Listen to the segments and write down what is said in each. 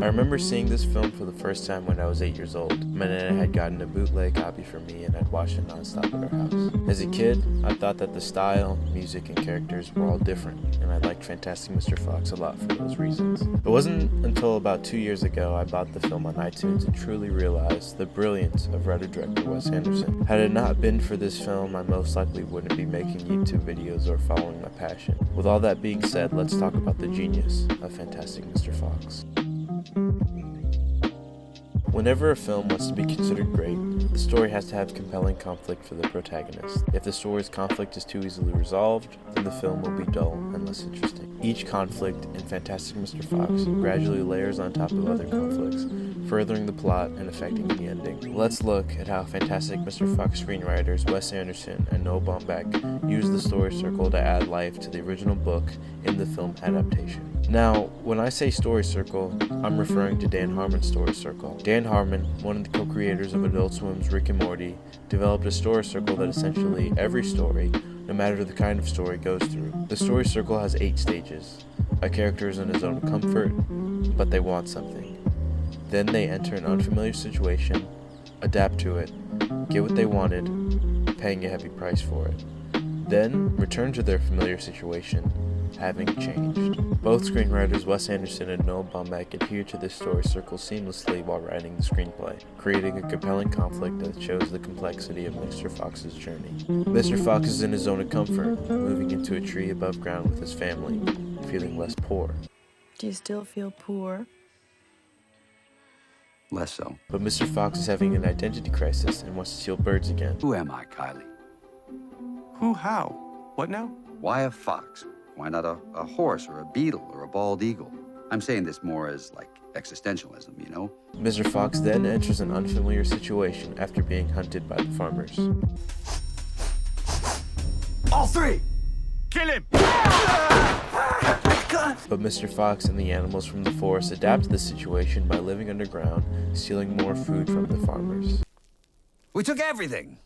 I remember seeing this film for the first time when I was 8 years old. My nana had gotten a bootleg copy for me and I'd watched it nonstop at our house. As a kid, I thought that the style, music, and characters were all different, and I liked Fantastic Mr. Fox a lot for those reasons. It wasn't until about 2 years ago I bought the film on iTunes and truly realized the brilliance of writer-director Wes Anderson. Had it not been for this film, I most likely wouldn't be making YouTube videos or following my passion. With all that being said, let's talk about the genius of Fantastic Mr. Fox. Whenever a film wants to be considered great, the story has to have compelling conflict for the protagonist. If the story's conflict is too easily resolved, then the film will be dull and less interesting. Each conflict in Fantastic Mr. Fox gradually layers on top of other conflicts, furthering the plot and affecting the ending. Let's look at how Fantastic Mr. Fox screenwriters Wes Anderson and Noah Baumbach used the story circle to add life to the original book in the film adaptation. Now, when I say story circle, I'm referring to Dan Harmon's story circle. Dan Harmon, one of the co-creators of Adult Swim's Rick and Morty, developed a story circle that essentially every story, no matter the kind of story, goes through. The story circle has 8 stages. A character is in a zone of comfort, but they want something. Then they enter an unfamiliar situation, adapt to it, get what they wanted, paying a heavy price for it. Then return to their familiar situation, having changed. Both screenwriters Wes Anderson and Noah Baumbach adhere to this story circle seamlessly while writing the screenplay, creating a compelling conflict that shows the complexity of Mr. Fox's journey. Mr. Fox is in his zone of comfort, moving into a tree above ground with his family, feeling less poor. Do you still feel poor? Less so. But Mr. Fox is having an identity crisis and wants to steal birds again. Who am I, Kylie? Who, how? What now? Why a fox? Why not a horse or a beetle or a bald eagle? I'm saying this more as like existentialism, you know? Mr. Fox then enters an unfamiliar situation after being hunted by the farmers. All 3! Kill him! But Mr. Fox and the animals from the forest adapt to the situation by living underground, stealing more food from the farmers. We took everything!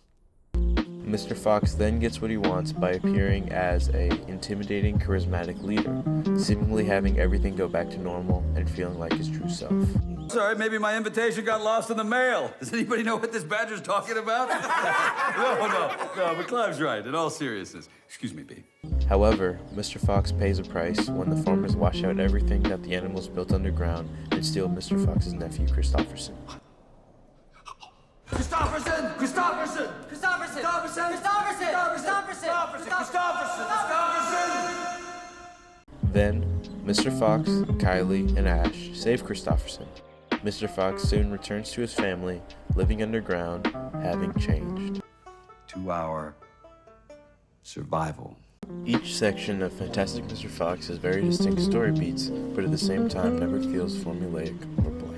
Mr. Fox then gets what he wants by appearing as a intimidating, charismatic leader, seemingly having everything go back to normal and feeling like his true self. Sorry, maybe my invitation got lost in the mail. Does anybody know what this badger's talking about? No, but Clive's right, in all seriousness. Excuse me, B. However, Mr. Fox pays a price when the farmers wash out everything that the animals built underground and steal Mr. Fox's nephew, Christopherson. Christopherson! Christopherson! Christopherson! Christopherson! Christopherson! Christopherson! Christopherson! Then, Mr. Fox, Kylie, and Ash save Christopherson. Mr. Fox soon returns to his family, living underground, having changed. 2-hour survival. Each section of Fantastic Mr. Fox has very distinct story beats, but at the same time never feels formulaic or bland.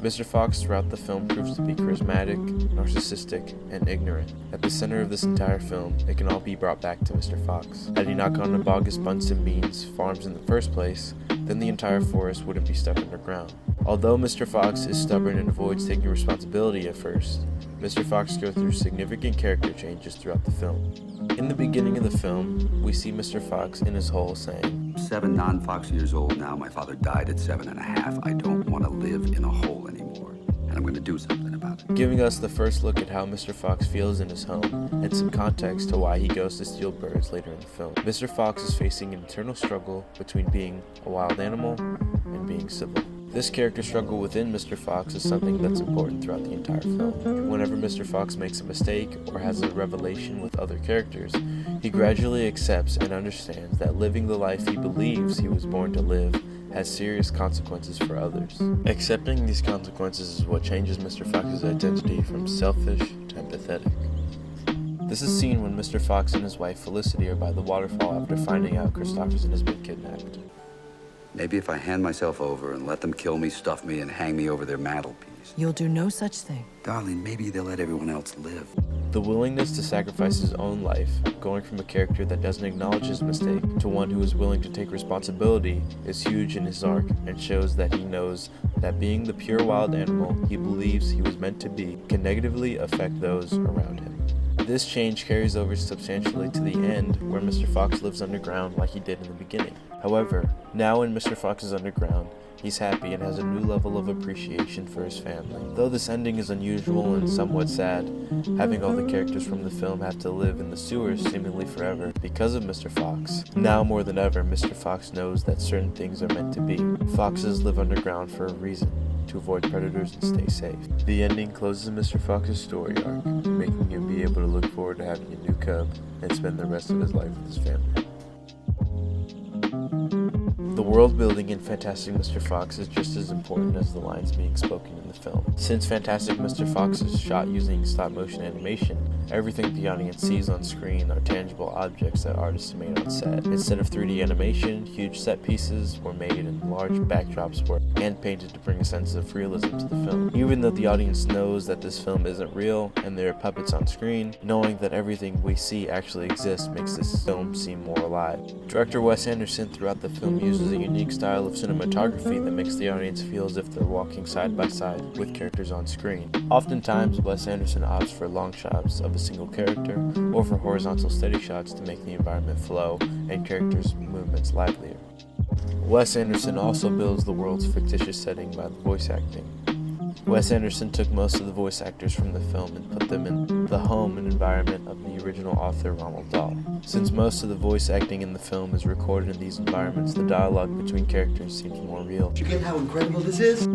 Mr. Fox throughout the film proves to be charismatic, narcissistic, and ignorant. At the center of this entire film, it can all be brought back to Mr. Fox. Had he not gone to Bogus Bunsen Beans farms in the first place, then the entire forest wouldn't be stuck underground. Although Mr. Fox is stubborn and avoids taking responsibility at first, Mr. Fox goes through significant character changes throughout the film. In the beginning of the film, we see Mr. Fox in his hole saying, 7 non-Fox years old now. My father died at 7.5. I don't want to live in a hole anymore, and I'm going to do something about it. giving us the first look at how Mr. Fox feels in his home, and some context to why he goes to steal birds later in the film. Mr. Fox is facing an internal struggle between being a wild animal and being civil. This character struggle within Mr. Fox is something that's important throughout the entire film. Whenever Mr. Fox makes a mistake or has a revelation with other characters, he gradually accepts and understands that living the life he believes he was born to live has serious consequences for others. Accepting these consequences is what changes Mr. Fox's identity from selfish to empathetic. This is seen when Mr. Fox and his wife Felicity are by the waterfall after finding out Christopherson has been kidnapped. Maybe if I hand myself over and let them kill me, stuff me, and hang me over their mantelpiece. You'll do no such thing. Darling, maybe they'll let everyone else live. The willingness to sacrifice his own life, going from a character that doesn't acknowledge his mistake to one who is willing to take responsibility, is huge in his arc and shows that he knows that being the pure wild animal he believes he was meant to be can negatively affect those around him. This change carries over substantially to the end, where Mr. Fox lives underground like he did in the beginning. However, now when Mr. Fox is underground, he's happy and has a new level of appreciation for his family. Though this ending is unusual and somewhat sad, having all the characters from the film have to live in the sewers seemingly forever because of Mr. Fox. Now more than ever, Mr. Fox knows that certain things are meant to be. Foxes live underground for a reason, to avoid predators and stay safe. The ending closes Mr. Fox's story arc, making him be able to look forward to having a new cub and spend the rest of his life with his family. The world building in Fantastic Mr. Fox is just as important as the lines being spoken in the film. Since Fantastic Mr. Fox is shot using stop motion animation, everything the audience sees on screen are tangible objects that artists made on set. Instead of 3D animation, huge set pieces were made and large backdrops were hand painted to bring a sense of realism to the film. Even though the audience knows that this film isn't real and there are puppets on screen, knowing that everything we see actually exists makes this film seem more alive. Director Wes Anderson throughout the film uses a unique style of cinematography that makes the audience feel as if they're walking side by side with characters on screen. Oftentimes, Wes Anderson opts for long shots of a single character or for horizontal steady shots to make the environment flow and characters' movements livelier. Wes Anderson also builds the world's fictitious setting by the voice acting. Wes Anderson took most of the voice actors from the film and put them in the home and environment of the original author Roald Dahl. Since most of the voice acting in the film is recorded in these environments, the dialogue between characters seems more real. Do you get how incredible this is?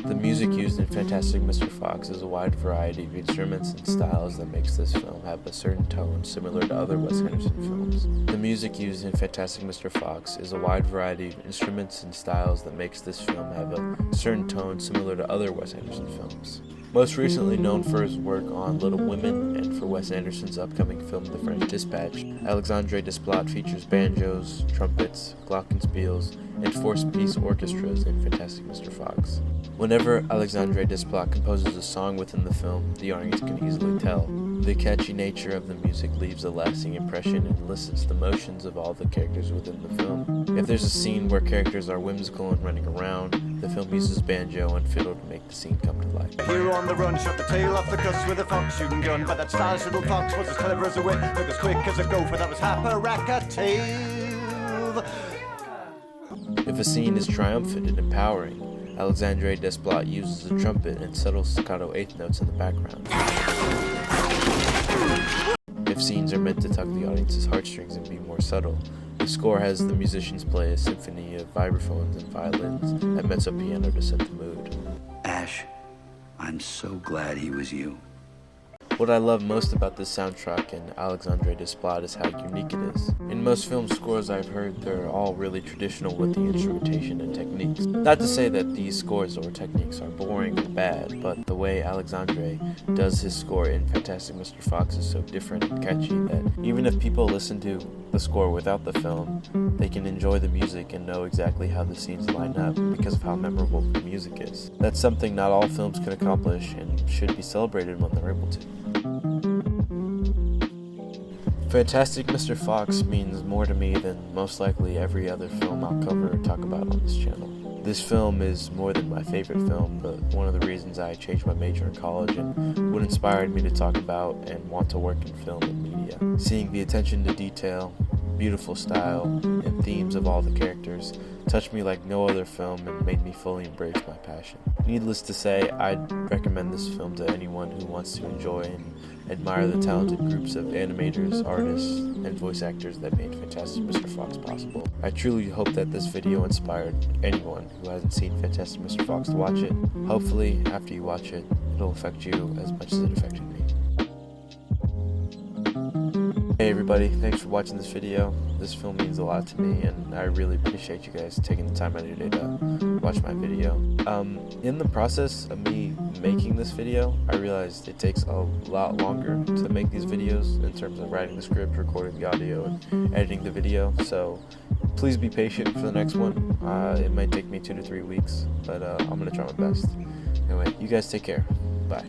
The music used in Fantastic Mr. Fox is a wide variety of instruments and styles that makes this film have a certain tone similar to other Wes Anderson films. The music used in Fantastic Mr. Fox is a wide variety of instruments and styles that makes this film have a certain tone similar to other Wes Anderson films. Most recently known for his work on Little Women and for Wes Anderson's upcoming film The French Dispatch, Alexandre Desplat features banjos, trumpets, glockenspiels, and four-piece orchestras in Fantastic Mr. Fox. Whenever Alexandre Desplat composes a song within the film, the audience can easily tell. The catchy nature of the music leaves a lasting impression and elicits the emotions of all the characters within the film. If there's a scene where characters are whimsical and running around, the film uses banjo and fiddle to make the scene come to life. Hero on the run, shot the tail off the cuss with a fox shooting gun. But that stylish little fox was as clever as a whip, look as quick as a gopher, that was half a rack-a-tail. If a scene is triumphant and empowering, Alexandre Desplat uses a trumpet and subtle staccato eighth notes in the background. If scenes are meant to tug the audience's heartstrings and be more subtle, the score has the musicians play a symphony of vibraphones and violins and mezzo piano to set the mood. Ash, I'm so glad he was you. What I love most about this soundtrack and Alexandre Desplat is how unique it is. In most film scores I've heard, they're all really traditional with the instrumentation and techniques. Not to say that these scores or techniques are boring or bad, but the way Alexandre does his score in Fantastic Mr. Fox is so different and catchy that even if people listen to the score without the film, they can enjoy the music and know exactly how the scenes line up because of how memorable the music is. That's something not all films can accomplish and should be celebrated when they're able to. Fantastic Mr. Fox means more to me than most likely every other film I'll cover or talk about on this channel. This film is more than my favorite film, but one of the reasons I changed my major in college and what inspired me to talk about and want to work in film and media. Seeing the attention to detail, beautiful style, and themes of all the characters touched me like no other film and made me fully embrace my passion. Needless to say, I'd recommend this film to anyone who wants to enjoy and admire the talented groups of animators, artists, and voice actors that made Fantastic Mr. Fox possible. I truly hope that this video inspired anyone who hasn't seen Fantastic Mr. Fox to watch it. Hopefully, after you watch it, it'll affect you as much as it affected me. Hey everybody, thanks for watching this video. This film means a lot to me and I really appreciate you guys taking the time out of your day to watch my video. In the process of me making this video, I realized it takes a lot longer to make these videos in terms of writing the script, recording the audio, and editing the video, so please be patient for the next one. It might take me 2 to 3 weeks, but I'm going to try my best. Anyway, you guys take care. Bye.